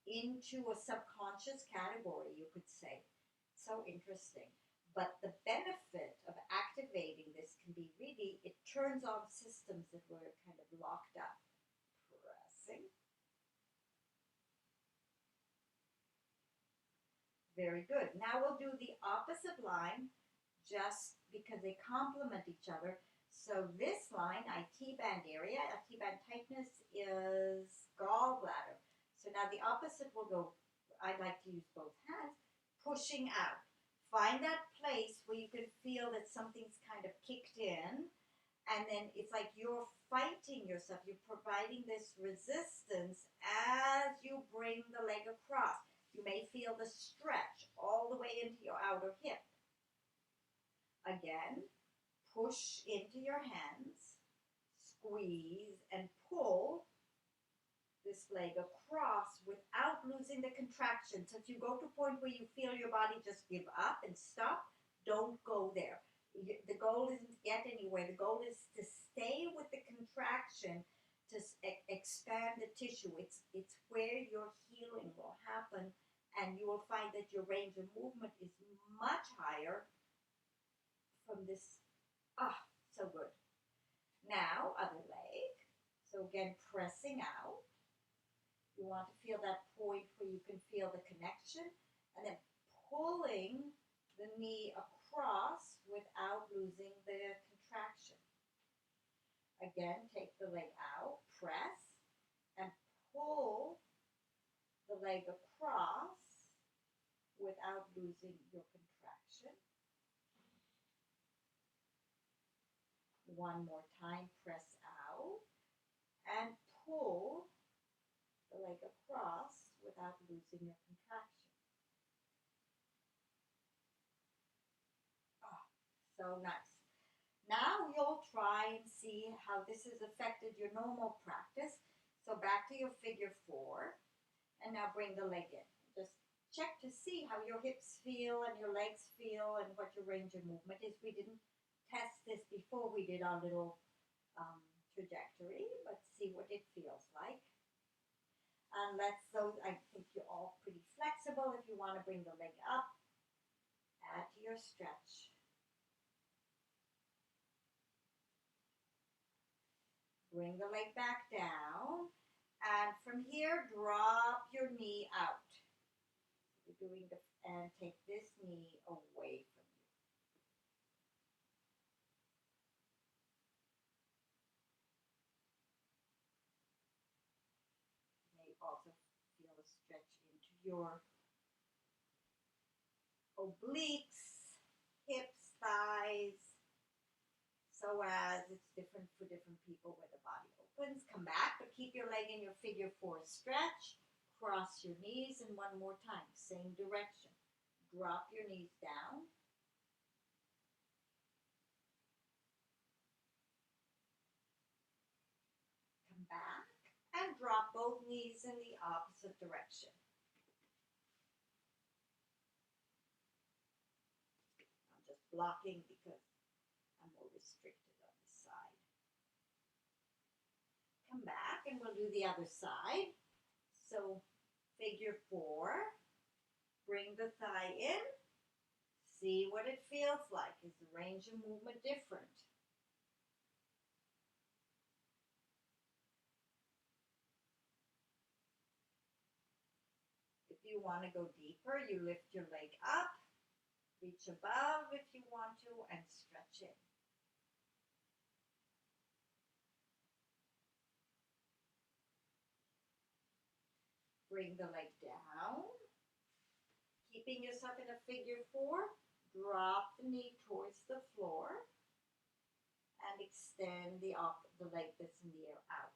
Speaker 1: into a subconscious category, you could say. So interesting. But the benefit of activating this can be really, it turns on systems that were kind of locked up. Pressing. Very good. Now we'll do the opposite line just because they complement each other. So this line, IT band area, IT band tightness is gallbladder. So now the opposite will go, I like to use both hands, pushing out. Find that place where you can feel that something's kind of kicked in, and then it's like you're fighting yourself. You're providing this resistance as you bring the leg across. You may feel the stretch all the way into your outer hip. Again, push into your hands, squeeze, and pull this leg across without losing the contraction. So if you go to a point where you feel your body just give up and stop, don't go there. The goal isn't to get anywhere. The goal is to stay with the contraction, to expand the tissue. It's where your healing will happen, and you will find that your range of movement is much higher from this. So good. Now, other leg. So again, pressing out. You want to feel that point where you can feel the connection, and then pulling the knee across without losing the contraction. Again, take the leg out, press, and pull the leg across without losing your contraction. One more time, press out and pull the leg across without losing your contraction. So nice. Now you'll try and see how this has affected your normal practice. So back to your figure 4, and now bring the leg in. Just check to see how your hips feel and your legs feel and what your range of movement is. We didn't test this before we did our little trajectory, but see what it feels like. And I think you're all pretty flexible. If you want to bring the leg up, add to your stretch. Bring the leg back down, and from here, drop your knee out. You're doing and take this knee away from you. You may also feel a stretch into your obliques, hips, thighs, so as it's different for different people where the body opens. Come back, but keep your leg in your figure 4 stretch. Cross your knees, and one more time, same direction. Drop your knees down. Come back and drop both knees in the opposite direction. I'm just blocking because I'm more restricted on this side. Come back and we'll do the other side. So figure 4, bring the thigh in, see what it feels like. Is the range of movement different? If you want to go deeper, you lift your leg up, reach above if you want to, and stretch in. Bring the leg down, keeping yourself in a figure 4. Drop the knee towards the floor and extend the leg that's in the air out.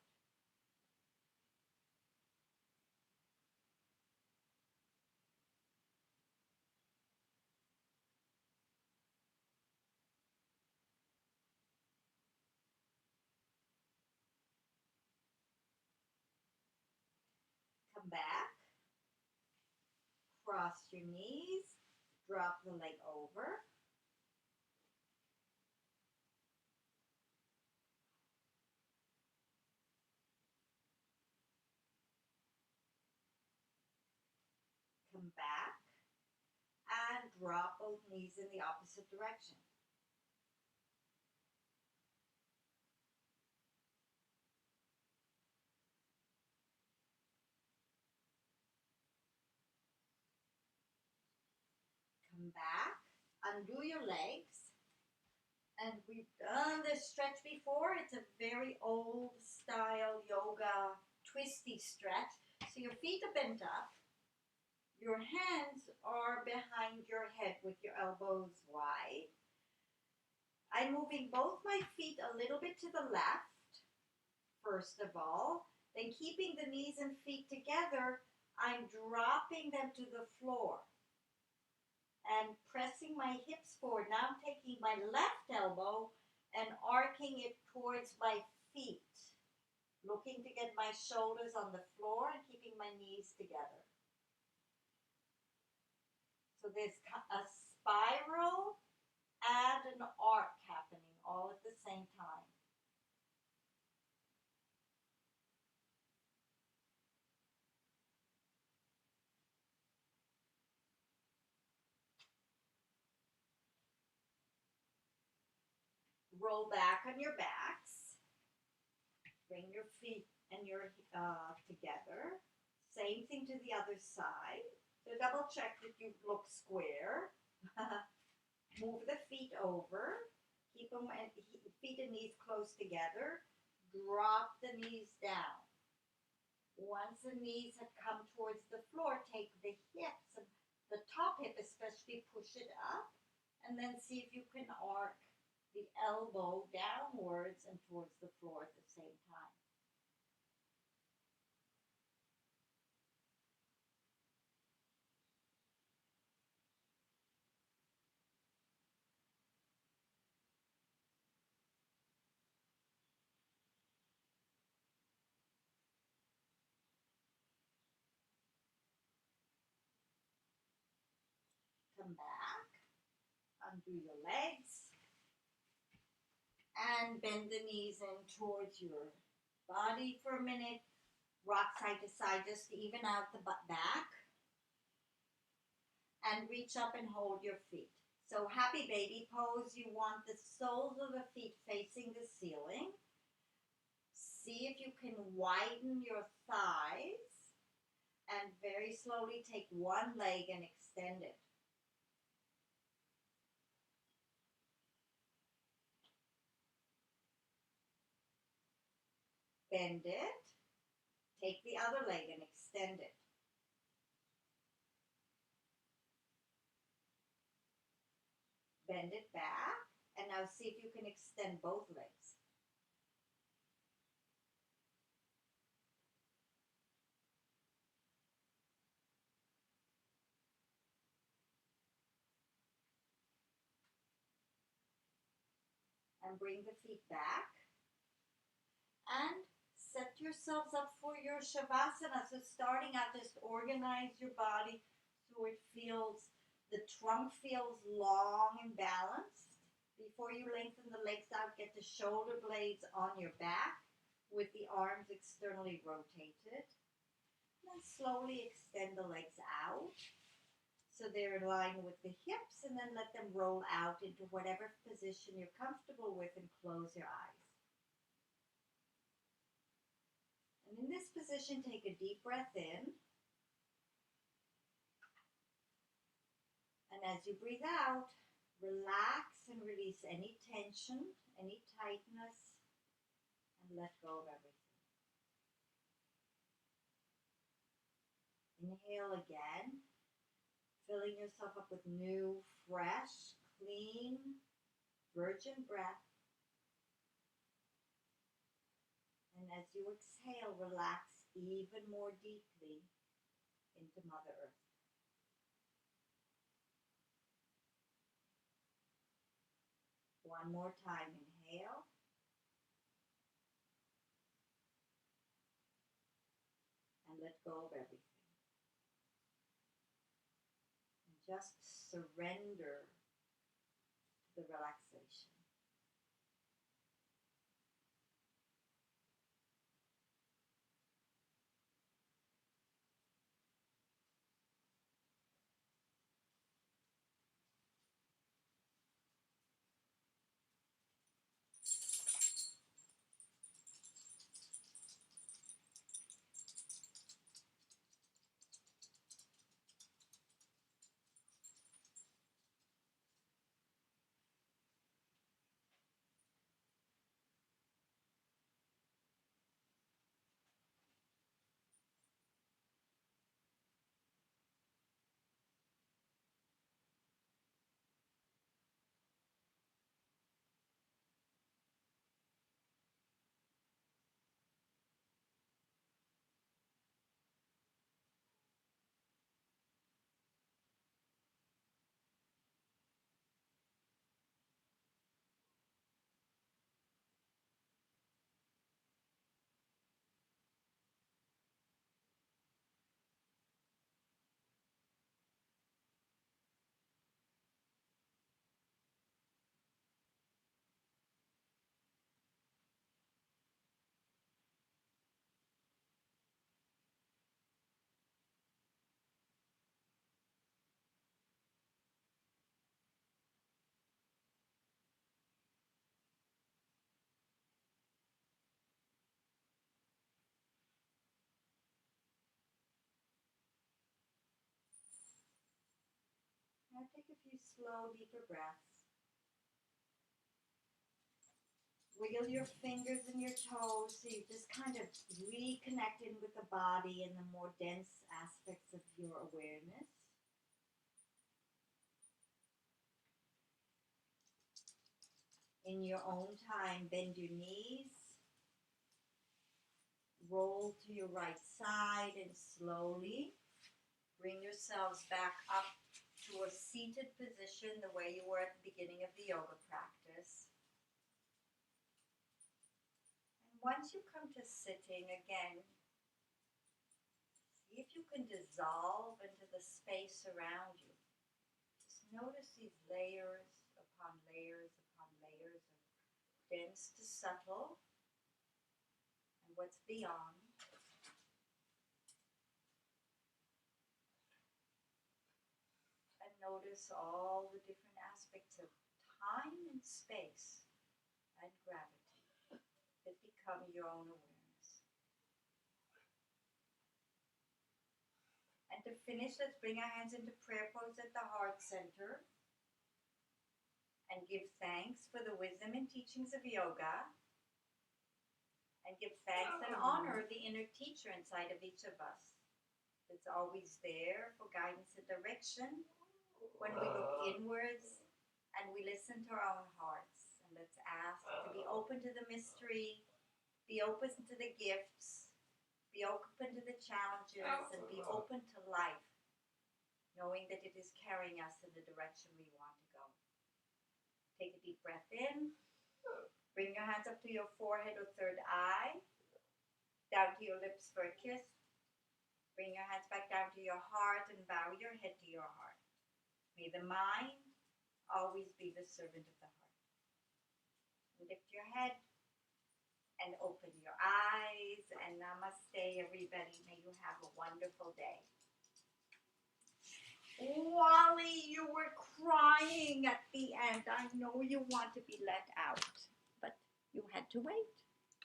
Speaker 1: Come back, cross your knees, drop the leg over. Come back and drop both knees in the opposite direction. Come back, undo your legs. And we've done this stretch before. It's a very old style yoga twisty stretch. So your feet are bent up. Your hands are behind your head with your elbows wide. I'm moving both my feet a little bit to the left, first of all. Then keeping the knees and feet together, I'm dropping them to the floor and pressing my hips forward. Now I'm taking my left elbow and arcing it towards my feet, looking to get my shoulders on the floor and keeping my knees together. So there's a spiral and an arc happening all at the same time. Roll back on your backs. Bring your feet and your together. Same thing to the other side. So double check that you look square. Move the feet over. Keep them feet and knees close together. Drop the knees down. Once the knees have come towards the floor, take the hips, the top hip especially, push it up, and then see if you can arc the elbow downwards and towards the floor at the same time. Come back, undo your legs, and bend the knees in towards your body for a minute. Rock side to side just to even out the back. And reach up and hold your feet. So happy baby pose, you want the soles of the feet facing the ceiling. See if you can widen your thighs and very slowly take one leg and extend it. Bend it. Take the other leg and extend it. Bend it back. And now see if you can extend both legs. And bring the feet back. And set yourselves up for your Shavasana. So starting out, just organize your body so it feels, the trunk feels long and balanced. Before you lengthen the legs out, get the shoulder blades on your back with the arms externally rotated. And then slowly extend the legs out so they're in line with the hips, and then let them roll out into whatever position you're comfortable with and close your eyes. And in this position, take a deep breath in. And as you breathe out, relax and release any tension, any tightness, and let go of everything. Inhale again, filling yourself up with new, fresh, clean, virgin breath. And as you exhale, relax even more deeply into Mother Earth. One more time, inhale. And let go of everything. And just surrender to the relaxation. Now take a few slow, deeper breaths. Wiggle your fingers and your toes so you just kind of reconnect in with the body and the more dense aspects of your awareness. In your own time, bend your knees, roll to your right side, and slowly bring yourselves back up to a seated position the way you were at the beginning of the yoga practice. And once you come to sitting again, see if you can dissolve into the space around you. Just notice these layers upon layers upon layers of dense to subtle and what's beyond. And notice all the different aspects of time and space and gravity that become your own awareness. And to finish, let's bring our hands into prayer pose at the heart center and give thanks for the wisdom and teachings of yoga, and give thanks and honor the inner teacher inside of each of us that's always there for guidance and direction when we look inwards and we listen to our own hearts. And let's ask to be open to the mystery, be open to the gifts, be open to the challenges, and be open to life, knowing that it is carrying us in the direction we want to go. Take a deep breath in. Bring your hands up to your forehead or third eye, down to your lips for a kiss. Bring your hands back down to your heart and bow your head to your heart. May the mind always be the servant of the heart. Lift your head and open your eyes, and namaste, everybody. May you have a wonderful day. Wally, you were crying at the end. I know you want to be let out, but you had to wait.